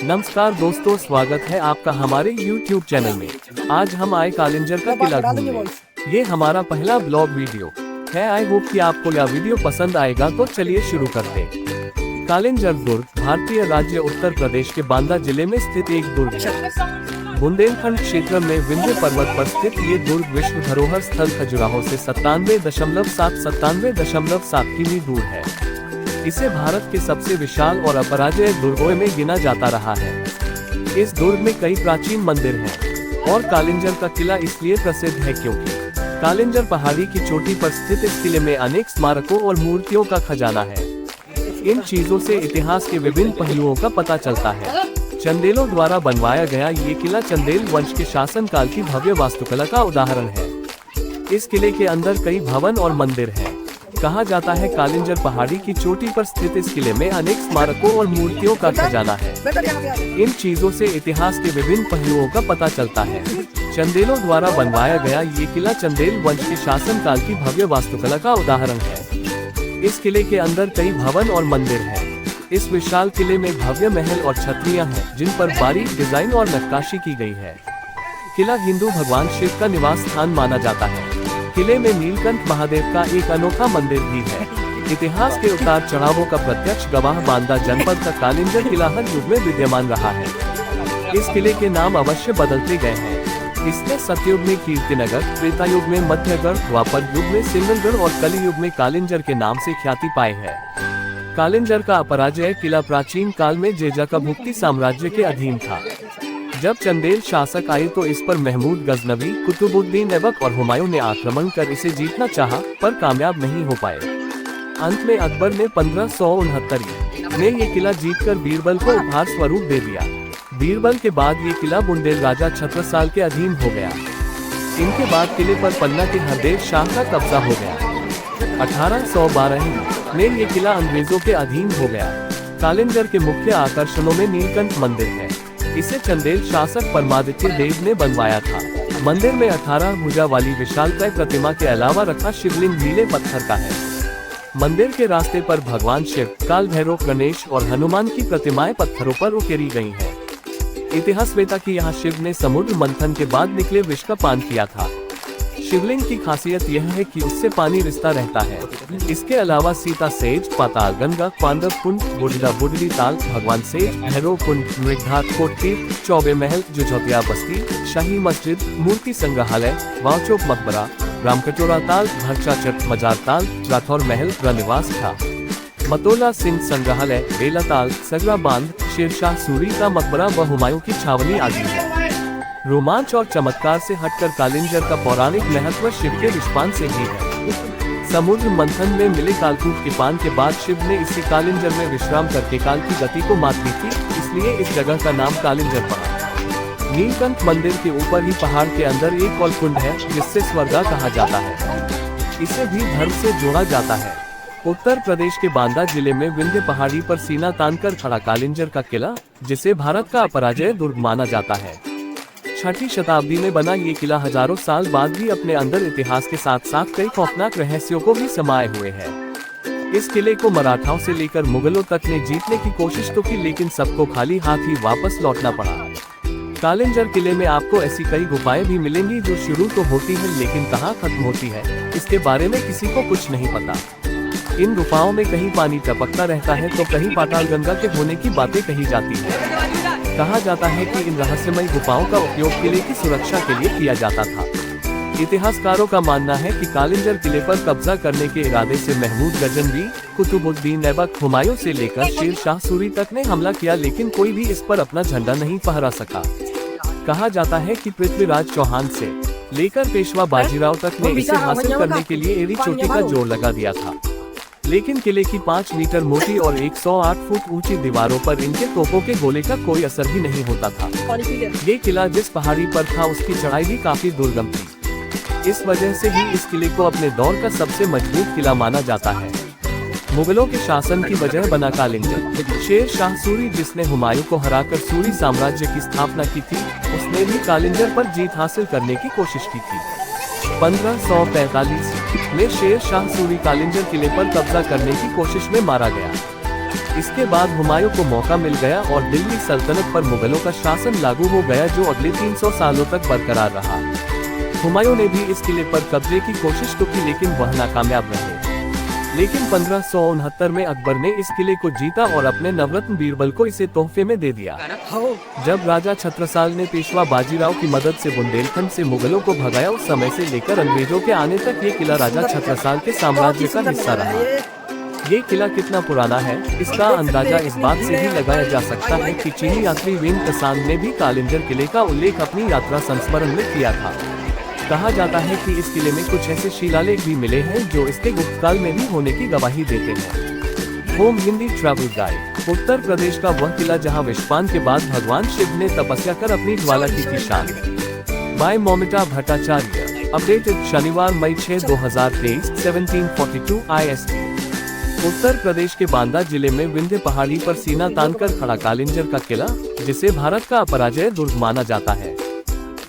नमस्कार दोस्तों, स्वागत है आपका हमारे YouTube चैनल में। आज हम आए कालिंजर का किला घूमने। ये हमारा पहला ब्लॉग वीडियो है। आई होप कि आपको यह वीडियो पसंद आएगा, तो चलिए शुरू करते हैं। कालिंजर दुर्ग भारतीय राज्य उत्तर प्रदेश के बांदा जिले में स्थित एक दुर्ग है। बुंदेलखंड क्षेत्र में विंध्य पर्वत पर स्थित ये दुर्ग विश्व धरोहर स्थल खजुराहो से 97.7 किमी दूर है। इसे भारत के सबसे विशाल और अपराजय दुर्गों में गिना जाता रहा है। इस दुर्ग में कई प्राचीन मंदिर हैं और कालिंजर का किला इसलिए प्रसिद्ध है क्योंकि कालिंजर पहाड़ी की चोटी पर स्थित इस किले में अनेक स्मारकों और मूर्तियों का खजाना है। इन चीजों से इतिहास के विभिन्न पहलुओं का पता चलता है। चंदेलों द्वारा बनवाया गया ये किला चंदेल वंश के शासन काल की भव्य वास्तुकला का उदाहरण है। इस किले के अंदर कई भवन और मंदिर हैं। कहा जाता है कालिंजर पहाड़ी की चोटी पर स्थित इस किले में अनेक स्मारकों और मूर्तियों का खजाना है। इन चीजों से इतिहास के विभिन्न पहलुओं का पता चलता है। चंदेलों द्वारा बनवाया गया ये किला चंदेल वंश के शासन काल की भव्य वास्तुकला का उदाहरण है। इस किले के अंदर कई भवन और मंदिर हैं। इस विशाल किले में भव्य महल और छतरियां हैं, जिन पर बारीक डिजाइन और नक्काशी की गई है। किला हिंदू भगवान शिव का निवास स्थान माना जाता है। किले में नीलकंठ महादेव का एक अनोखा मंदिर भी है। इतिहास के उतार चढ़ावों का प्रत्यक्ष गवाह बांदा जनपद का कालिंजर किला हर युग में विद्यमान रहा है। इस किले के नाम अवश्य बदलते गए हैं। इसने सतयुग में कीर्तिनगर, त्रेता युग में मध्यगढ़, द्वापर युग में सिंगलगढ़ और कली युग में कालिंजर के नाम से ख्याति पाई है। कालिंजर का अपराजय किला प्राचीन काल में जेजाकभुक्ति साम्राज्य के अधीन था। जब चंदेल शासक आए तो इस पर महमूद गजनवी, कुतुबुद्दीन ऐबक और हुमायूं ने आक्रमण कर इसे जीतना चाहा, पर कामयाब नहीं हो पाए। अंत में अकबर ने 1569 में ये किला जीतकर बीरबल को उपहार स्वरूप दे दिया। बीरबल के बाद ये किला बुंदेल राजा छत्रसाल के अधीन हो गया। इनके बाद किले पर पन्ना के हरदेव शाह का कब्जा हो गया। 1812 में ये किला अंग्रेजों के अधीन हो गया। कालिंजर के मुख्य आकर्षणों में नीलकंठ मंदिर है। इसे चंदेल शासक परमादित्य देव ने बनवाया था। मंदिर में 18 भुजा वाली विशालकाय प्रतिमा के अलावा रखा शिवलिंग नीले पत्थर का है। मंदिर के रास्ते पर भगवान शिव, काल भैरव, गणेश और हनुमान की प्रतिमाएं पत्थरों पर उकेरी गई हैं। इतिहास वेता की यहाँ शिव ने समुद्र मंथन के बाद निकले विष का पान किया था। शिवलिंग की खासियत यह है कि उससे पानी रिसता रहता है। इसके अलावा सीता सेज, पाताल गंगा, पांडव कुंड, बुढ़ा बुढ़ी ताल, भगवान सेज, भैरव कुंड, मृगघाट, कोटतीर्थ, चौबे महल, जुझौतिया बस्ती, शाही मस्जिद, मूर्ति संग्रहालय, वावचोक मकबरा, रामकटोरा ताल, भरचा चट, मजार ताल, राठौर महल, रनिवास था, मतोला सिंह संग्रहालय, बेला ताल, सगरा बांध, शेरशाह सूरी का मकबरा व हुमायूं की छावनी आदि है। रोमांच और चमत्कार से हटकर कालिंजर का पौराणिक महत्व शिव के विषपान से भी है। समुद्र मंथन में मिले कालकूट के पान के बाद शिव ने इसी कालिंजर में विश्राम करके काल की गति को मात दी थी, इसलिए इस जगह का नाम कालिंजर पड़ा। नीलकंठ मंदिर के ऊपर ही पहाड़ के अंदर एक और कुंड है, जिससे स्वर्गा कहा जाता है। इसे भी धर्म से जोड़ा जाता है। उत्तर प्रदेश के बांदा जिले में विंध्य पहाड़ी पर सीना तानकर खड़ा कालिंजर का किला, जिसे भारत का अपराजय दुर्ग माना जाता है। 6वीं शताब्दी में बना ये किला हजारों साल बाद भी अपने अंदर इतिहास के साथ साथ कई खौफनाक रहस्यों को भी समाये हुए है। इस किले को मराठाओं से लेकर मुगलों तक ने जीतने की कोशिश तो की, लेकिन सबको खाली हाथ ही वापस लौटना पड़ा। कालिंजर किले में आपको ऐसी कई गुफाएं भी मिलेंगी जो शुरू तो होती है, लेकिन कहाँ खत्म होती है, इसके बारे में किसी को कुछ नहीं पता। इन गुफाओं में कहीं पानी टपकता रहता है तो कहीं पाताल गंगा के होने की बातें कही जाती है। कहा जाता है कि इन रहस्यमय गुफाओं का उपयोग किले की सुरक्षा के लिए किया जाता था। इतिहासकारों का मानना है कि कालिंजर किले पर कब्जा करने के इरादे से महमूद गजनवी, कुतुबुद्दीन ऐबक, हुमायूं से लेकर शेरशाह सूरी तक ने हमला किया, लेकिन कोई भी इस पर अपना झंडा नहीं फहरा सका। कहा जाता है कि पृथ्वीराज चौहान से लेकर पेशवा बाजीराव तक ने इसे हासिल करने के लिए एड़ी चोटी का जोर लगा दिया था, लेकिन किले की 5 मीटर मोटी और 108 फुट ऊंची दीवारों पर इनके तोपों के गोले का कोई असर ही नहीं होता था। ये किला जिस पहाड़ी पर था उसकी चढ़ाई भी काफी दुर्गम थी। इस वजह से ही इस किले को अपने दौर का सबसे मजबूत किला माना जाता है। मुगलों के शासन की वजह बना कालिंजर। शेरशाह सूरी, जिसने हुमायूं को हराकर सूरी साम्राज्य की स्थापना की थी, उसने भी कालिंजर पर जीत हासिल करने की कोशिश की थी। 1545 में शेरशाह सूरी कालिंजर किले पर कब्जा करने की कोशिश में मारा गया। इसके बाद हुमायूं को मौका मिल गया और दिल्ली सल्तनत पर मुगलों का शासन लागू हो गया, जो अगले 300 सालों तक बरकरार रहा। हुमायूं ने भी इस किले पर कब्जे की कोशिश तो की, लेकिन वह नाकामयाब रहे। लेकिन 1569 में अकबर ने इस किले को जीता और अपने नवरत्न बीरबल को इसे तोहफे में दे दिया। जब राजा छत्रसाल ने पेशवा बाजीराव की मदद से बुंदेलखंड से मुगलों को भगाया, उस समय से लेकर अंग्रेजों के आने तक ये किला राजा छत्रसाल के साम्राज्य का हिस्सा रहा। ये किला कितना पुराना है, इसका अंदाजा इस बात से ही लगाया जा सकता है कि चीनी यात्री वेन त्सांग ने भी कालिंजर किले का उल्लेख अपनी यात्रा संस्मरण में किया था। कहा जाता है कि इस किले में कुछ ऐसे शिलालेख भी मिले हैं जो इसके गुप्त काल में भी होने की गवाही देते हैं। Home Hindi travel guide. Uttar Pradesh का वह किला जहां विश्वपान के बाद भगवान शिव ने तपस्या कर अपनी ज्वाला की थी शान। बाय मोमिता भट्टाचार्य। अपडेटेड शनिवार मई 6, 2023, 1742 IST। उत्तर प्रदेश के बांदा जिले में विंध्य पहाड़ी पर सीना तानकर खड़ा कालिंजर का किला, जिसे भारत का अपराजय दुर्ग माना जाता है।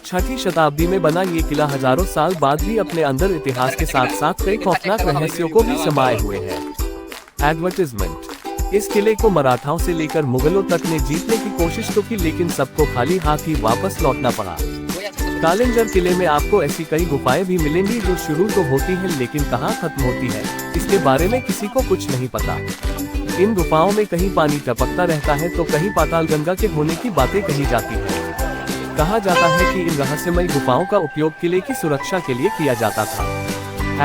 6ठी शताब्दी में बना ये किला हजारों साल बाद भी अपने अंदर इतिहास के साथ साथ कई खौफनाक रहस्यों को भी समाये हुए है। एडवर्टाइजमेंट। इस किले को मराठाओं से लेकर मुगलों तक ने जीतने की कोशिश तो की, लेकिन सबको खाली हाथ ही वापस लौटना पड़ा। कालिंजर किले में आपको ऐसी कई गुफाएं भी मिलेंगी जो शुरू तो होती है, लेकिन कहाँ खत्म होती है, इसके बारे में किसी को कुछ नहीं पता। इन गुफाओं में कहीं पानी टपकता रहता है तो कहीं पाताल गंगा के होने की बातें कही जाती है। कहा जाता है कि इन रहस्यमयी गुफाओं का उपयोग किले की सुरक्षा के लिए किया जाता था।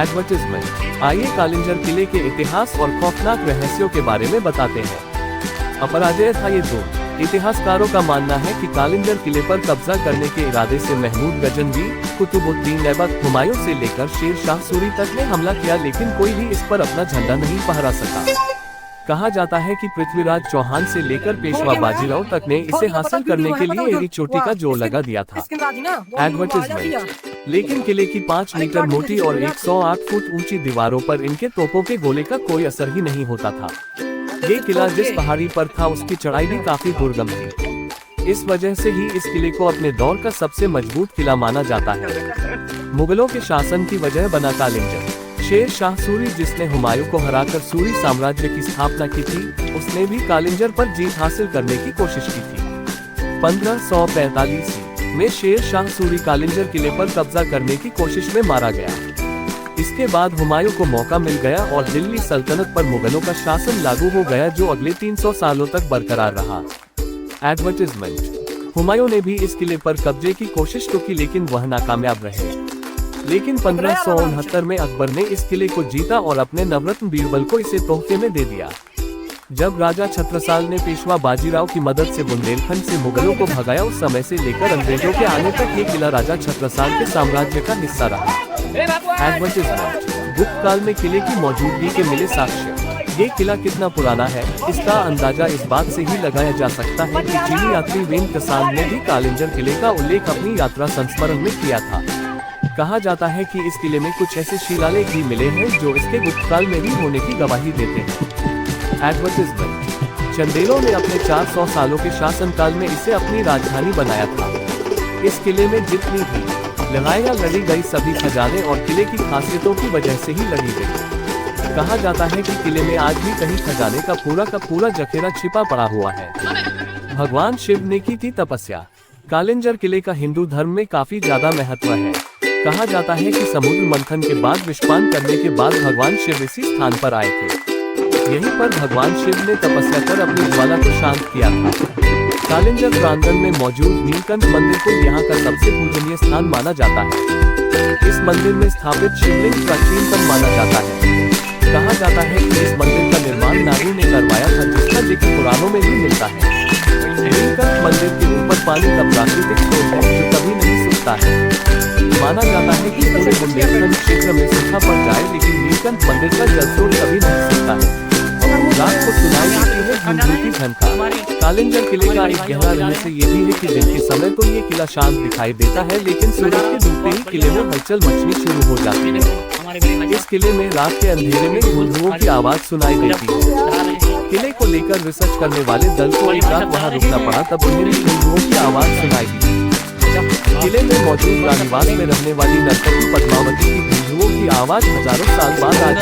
एडवर्टाइजमेंट। आइए कालिंजर किले के इतिहास और खौफनाक रहस्यों के बारे में बताते हैं। अपराजय था ये दुर्ग। इतिहासकारों का मानना है कि कालिंजर किले पर कब्जा करने के इरादे से महमूद गजनवी, कुतुबुद्दीन ऐबक, हुमायूं से लेकर शेर शाह सूरी तक ने हमला किया, लेकिन कोई भी इस पर अपना झंडा नहीं फहरा सका। कहा जाता है कि पृथ्वीराज चौहान से लेकर पेशवा बाजीराव तक ने इसे हासिल करने के लिए एड़ी चोटी का जोर लगा दिया था। एडवर्टाइजमेंट। लेकिन किले की 5 मीटर मोटी और 108 फुट ऊंची दीवारों पर इनके तोपों के गोले का कोई असर ही नहीं होता था। ये किला जिस पहाड़ी पर था उसकी चढ़ाई भी काफी दुर्गम थी। इस वजह से ही इस किले को अपने दौर का सबसे मजबूत किला माना जाता है। मुगलों के शासन की वजह बना कालिंजर। शेर शाह सूरी, जिसने हुमायूं को हराकर सूरी साम्राज्य की स्थापना की थी, उसने भी कालिंजर पर जीत हासिल करने की कोशिश की थी। 1545 में शेर शाह सूरी कालिंजर किले पर कब्जा करने की कोशिश में मारा गया। इसके बाद हुमायूं को मौका मिल गया और दिल्ली सल्तनत पर मुगलों का शासन लागू हो गया, जो अगले 300 सालों तक बरकरार रहा। एडवर्टाइजमेंट। हुमायूं ने भी इस किले पर कब्जे की कोशिश तो की, लेकिन वह नाकामयाब रहे। लेकिन 1569 में अकबर ने इस किले को जीता और अपने नवरत्न बीरबल को इसे तोहफे में दे दिया। जब राजा छत्रसाल ने पेशवा बाजीराव की मदद से बुंदेलखंड से मुगलों को भगाया, उस समय से लेकर अंग्रेजों के आने तक ये किला राजा छत्रसाल के साम्राज्य का हिस्सा रहा। एडवर्टाइजमेंट। गुप्त काल में किले की मौजूदगी के मिले साक्ष्य। ये किला कितना पुराना है, इसका अंदाजा इस बात से ही लगाया जा सकता है कि चीनी यात्री वेन त्सांग ने भी कालिंजर किले का उल्लेख अपनी यात्रा संस्मरण में किया था। कहा जाता है कि इस किले में कुछ ऐसे शिलालेख भी मिले हैं जो इसके गुप्त काल में भी होने की गवाही देते हैं। एडवर्टाइजमेंट। चंदेलों ने अपने 400 सालों के शासनकाल में इसे अपनी राजधानी बनाया था। इस किले में जितनी भी लड़ाइयाँ लड़ी गई, सभी खजाने और किले की खासियतों की वजह से ही लड़ी गई। कहा जाता है कि किले में आज भी कहीं खजाने का पूरा जखेरा छिपा पड़ा हुआ है। भगवान शिव ने की थी तपस्या। कालिंजर किले का हिंदू धर्म में काफी ज्यादा महत्व है। कहा जाता है कि समुद्र मंथन के बाद विषपान करने के बाद भगवान शिव इसी स्थान पर आए थे। यहीं पर भगवान शिव ने तपस्या कर अपनी ज्वाला को शांत किया था। कालिंजर प्रांगण में मौजूद नीलकंठ मंदिर को यहाँ का सबसे पूजनीय स्थान माना जाता है। इस मंदिर में स्थापित शिवलिंग प्राचीनतम माना जाता है। कहा जाता है कि इस मंदिर का निर्माण नारी ने करवाया था, जिसका जिक्र पुराणों में भी मिलता है। नीलकंठ मंदिर के ऊपर पानी का प्राकृतिक स्रोत है जो कभी नहीं सूखता है। माना जाता है कि पूरे बुंदेलखंड क्षेत्र में सूखा पड़ जाए, लेकिन नीलकंठ मंदिर का जल स्रोत कभी नहीं सूखता है। रात को सुनाई देती है झुनझुनी झनकार। कालिंजर किले का एक गहरा रहस्य ये भी है कि दिन के समय तो ये किला शांत दिखाई देता है, लेकिन सूरज के डूबते ही किले में हलचल मचनी शुरू हो जाती है। इस किले में रात के अंधेरे में घुंघरुओं की आवाज सुनाई देती है। किले को लेकर रिसर्च करने वाले दल को एक रात वहाँ रुकना पड़ा, तब उन्हें घुंघरुओं की आवाज सुनाई दी। किले में मौजूद रानीवास में रहने वाली नर्तकी पद्मावती की घुंघरुओं की आवाज हजारों साल बाद आज